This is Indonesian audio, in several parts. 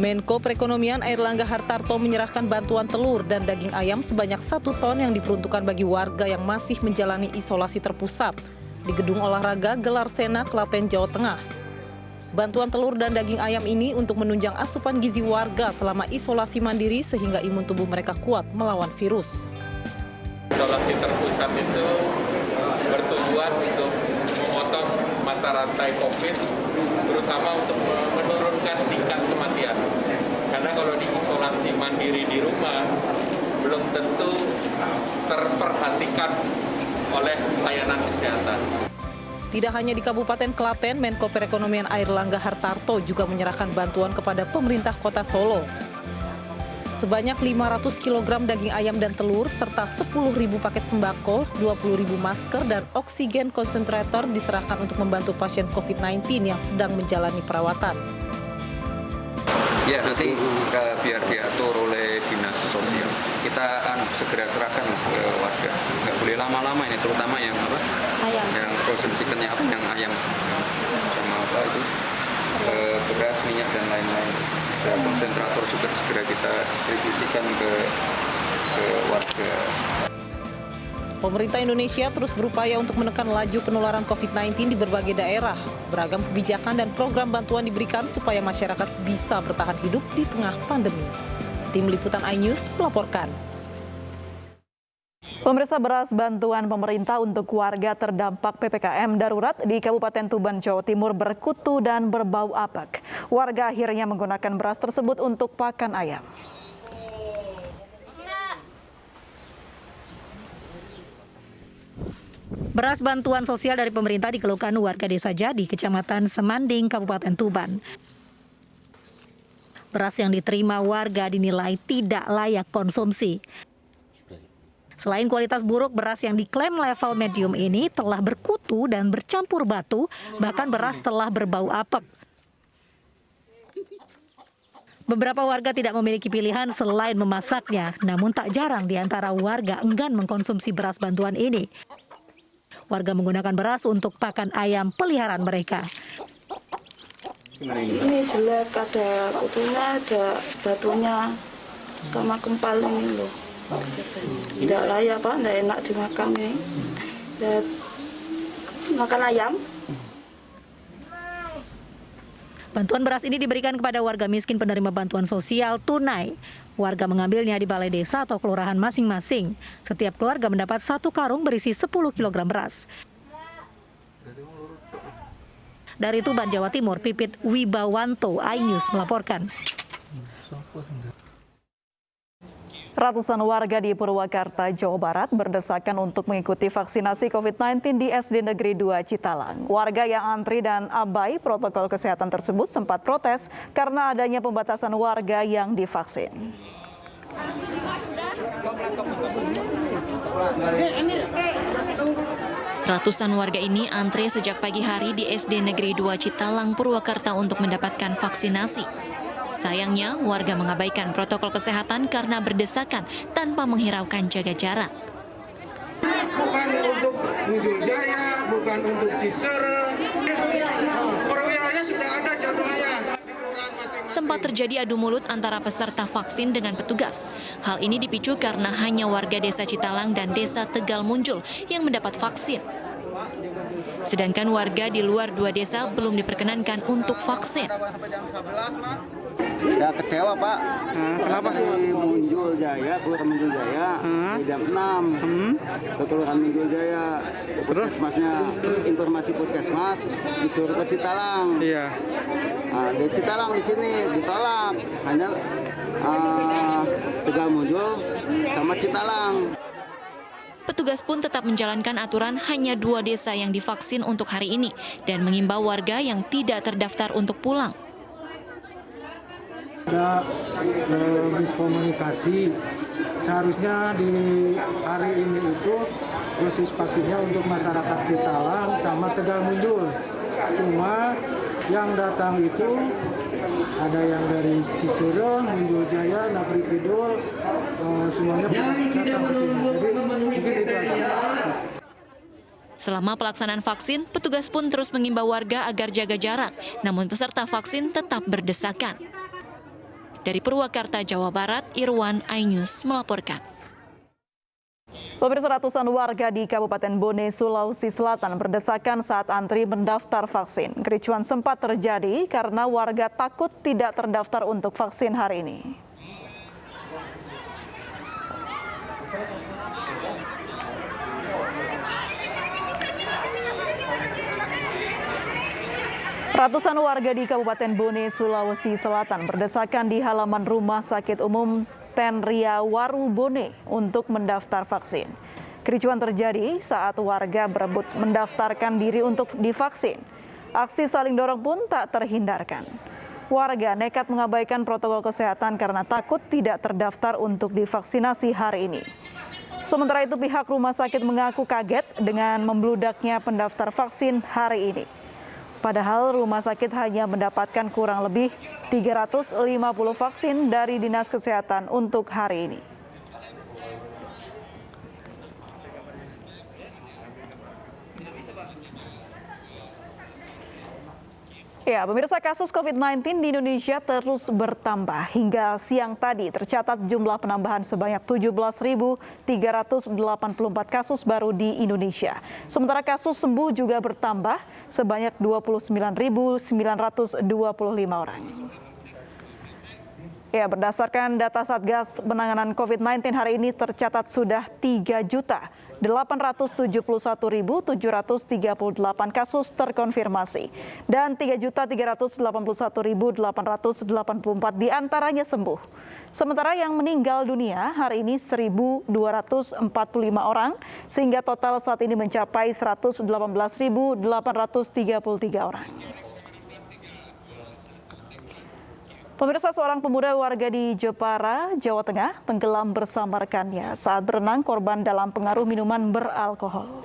Menko Perekonomian Airlangga Hartarto menyerahkan bantuan telur dan daging ayam sebanyak 1 ton yang diperuntukkan bagi warga yang masih menjalani isolasi terpusat di Gedung Olahraga Gelarsena, Klaten, Jawa Tengah. Bantuan telur dan daging ayam ini untuk menunjang asupan gizi warga selama isolasi mandiri sehingga imun tubuh mereka kuat melawan virus. Isolasi terpusat itu bertujuan untuk memotong mata rantai COVID, terutama untuk menurunkan tingkat kematian. Karena kalau diisolasi mandiri di rumah, belum tentu terperhatikan oleh layanan kesehatan. Tidak hanya di Kabupaten Klaten, Menko Perekonomian Airlangga Hartarto juga menyerahkan bantuan kepada pemerintah Kota Solo. Sebanyak 500 kg daging ayam dan telur, serta 10.000 paket sembako, 20.000 masker, dan oksigen konsentrator diserahkan untuk membantu pasien COVID-19 yang sedang menjalani perawatan. Ya, nanti biar diatur oleh Dinas Sosial. Kita segera serahkan ke warga. Nggak boleh lama-lama ini, terutama yang apa? Ayam. Yang frozen chicken-nya apa? Yang ayam sama apa itu? Beras, minyak, dan lain-lain. Konsentrator juga segera kita distribusikan ke warga. Pemerintah Indonesia terus berupaya untuk menekan laju penularan COVID-19 di berbagai daerah. Beragam kebijakan dan program bantuan diberikan supaya masyarakat bisa bertahan hidup di tengah pandemi. Tim Liputan iNews melaporkan. Pemirsa, beras bantuan pemerintah untuk warga terdampak PPKM darurat di Kabupaten Tuban, Jawa Timur berkutu dan berbau apek. Warga akhirnya menggunakan beras tersebut untuk pakan ayam. Beras bantuan sosial dari pemerintah dikeluhkan warga Desa Jadi, Kecamatan Semanding, Kabupaten Tuban. Beras yang diterima warga dinilai tidak layak konsumsi. Selain kualitas buruk, beras yang diklaim level medium ini telah berkutu dan bercampur batu, bahkan beras telah berbau apek. Beberapa warga tidak memiliki pilihan selain memasaknya, namun tak jarang di antara warga enggan mengkonsumsi beras bantuan ini. Warga menggunakan beras untuk pakan ayam peliharaan mereka. Ini jelek, ada kutunya, ada batunya, sama kempal ini loh. Tidak layak Pak, tidak enak dimakan ini. Dan makan ayam. Bantuan beras ini diberikan kepada warga miskin penerima bantuan sosial tunai. Warga mengambilnya di balai desa atau kelurahan masing-masing. Setiap keluarga mendapat 1 karung berisi 10 kg beras. Dari Tuban, Jawa Timur, Pipit Wibawanto, iNews melaporkan. Ratusan warga di Purwakarta, Jawa Barat berdesakan untuk mengikuti vaksinasi COVID-19 di SD Negeri 2 Citalang. Warga yang antri dan abai protokol kesehatan tersebut sempat protes karena adanya pembatasan warga yang divaksin. Ratusan warga ini antre sejak pagi hari di SD Negeri 2 Citalang, Purwakarta untuk mendapatkan vaksinasi. Sayangnya, warga mengabaikan protokol kesehatan karena berdesakan tanpa menghiraukan jaga jarak. Bukan untuk Munjul Jaya, bukan untuk Cisere, perwiranya sudah ada jadwalnya. Sempat terjadi adu mulut antara peserta vaksin dengan petugas. Hal ini dipicu karena hanya warga Desa Citalang dan Desa Tegal Munjul yang mendapat vaksin. Sedangkan warga di luar 2 desa belum diperkenankan untuk vaksin. Ya kecewa Pak. Kenapa? Di Munjul Jaya, Kelurahan Munjul Jaya, di jam 6 ke Kelurahan Munjul Jaya. Puskesmasnya, informasi puskesmas disuruh ke Citalang. Iya. Nah, di Citalang di sini ditolak, hanya Tegal Munjul sama Citalang. Petugas pun tetap menjalankan aturan hanya 2 desa yang divaksin untuk hari ini dan mengimbau warga yang tidak terdaftar untuk pulang. Ada miskomunikasi, seharusnya di hari ini itu dosis vaksinnya untuk masyarakat Citalang sama Tegal Munjul. Cuma yang datang itu ada yang dari Cisere, Munjul Jaya, Nagri Kidul, semuanya datang ke sini. Jadi mungkin itu aja. Selama pelaksanaan vaksin, petugas pun terus mengimbau warga agar jaga jarak, namun peserta vaksin tetap berdesakan. Dari Purwakarta, Jawa Barat, Irwan, iNews melaporkan. Pemirsa, ratusan warga di Kabupaten Bone, Sulawesi Selatan berdesakan saat antri mendaftar vaksin. Kericuan sempat terjadi karena warga takut tidak terdaftar untuk vaksin hari ini. Ratusan warga di Kabupaten Bone, Sulawesi Selatan berdesakan di halaman Rumah Sakit Umum Tenria Waru Bone untuk mendaftar vaksin. Kericuan terjadi saat warga berebut mendaftarkan diri untuk divaksin. Aksi saling dorong pun tak terhindarkan. Warga nekat mengabaikan protokol kesehatan karena takut tidak terdaftar untuk divaksinasi hari ini. Sementara itu, pihak rumah sakit mengaku kaget dengan membludaknya pendaftar vaksin hari ini. Padahal rumah sakit hanya mendapatkan kurang lebih 350 vaksin dari Dinas Kesehatan untuk hari ini. Ya, pemirsa, kasus COVID-19 di Indonesia terus bertambah. Hingga siang tadi tercatat jumlah penambahan sebanyak 17.384 kasus baru di Indonesia. Sementara kasus sembuh juga bertambah sebanyak 29.925 orang. Ya, berdasarkan data Satgas Penanganan COVID-19 hari ini tercatat sudah 3.871.738 kasus terkonfirmasi dan 3.381.884 diantaranya sembuh. Sementara yang meninggal dunia hari ini 1.245 orang sehingga total saat ini mencapai 118.833 orang. Pemirsa, seorang pemuda warga di Jepara, Jawa Tengah, tenggelam bersama rekannya saat berenang korban dalam pengaruh minuman beralkohol.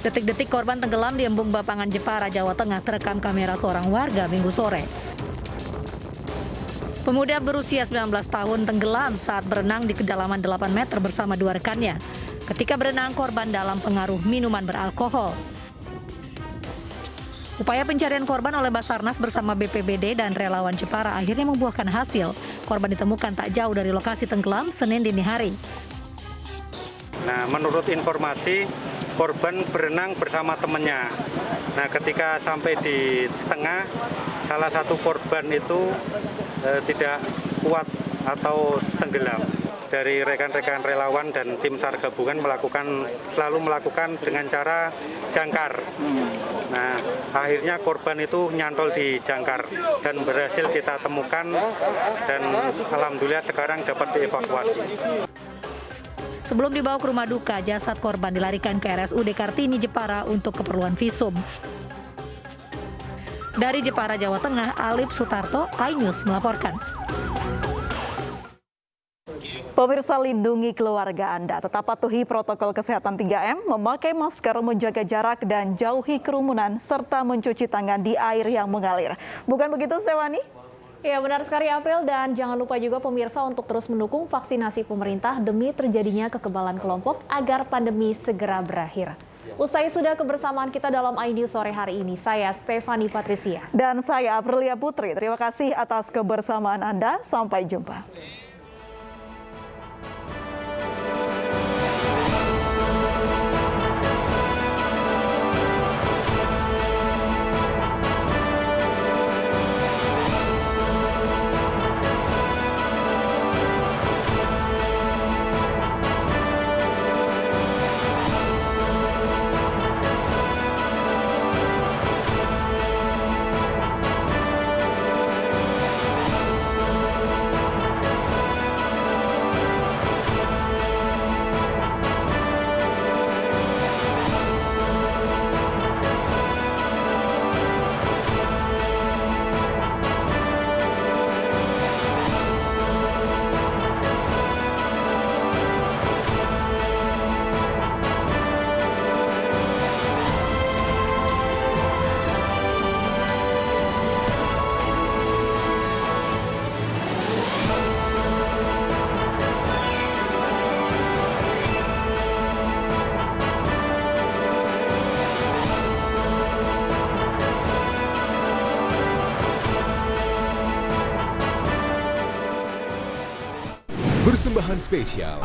Detik-detik korban tenggelam di embung Bapangan Jepara, Jawa Tengah terekam kamera seorang warga Minggu sore. Pemuda berusia 19 tahun tenggelam saat berenang di kedalaman 8 meter bersama dua rekannya. Ketika berenang, korban dalam pengaruh minuman beralkohol. Upaya pencarian korban oleh Basarnas bersama BPBD dan relawan Jepara akhirnya membuahkan hasil. Korban ditemukan tak jauh dari lokasi tenggelam Senin dini hari. Nah, menurut informasi, korban berenang bersama temannya. Nah, ketika sampai di tengah, salah satu korban itu tidak kuat atau tenggelam. Dari rekan-rekan relawan dan tim SAR gabungan selalu melakukan dengan cara jangkar. Nah, akhirnya korban itu nyantol di jangkar dan berhasil kita temukan dan alhamdulillah sekarang dapat dievakuasi. Sebelum dibawa ke rumah duka, jasad korban dilarikan ke RSUD Kartini Jepara untuk keperluan visum. Dari Jepara, Jawa Tengah, Alip Sutarto, iNews melaporkan. Pemirsa, lindungi keluarga Anda, tetap patuhi protokol kesehatan 3M, memakai masker, menjaga jarak, dan jauhi kerumunan, serta mencuci tangan di air yang mengalir. Bukan begitu, Stefani? Ya, benar sekali, April. Dan jangan lupa juga pemirsa untuk terus mendukung vaksinasi pemerintah demi terjadinya kekebalan kelompok agar pandemi segera berakhir. Usai sudah kebersamaan kita dalam iNews sore hari ini, saya Stefani Patricia. Dan saya Aprilia Putri. Terima kasih atas kebersamaan Anda. Sampai jumpa. Persembahan spesial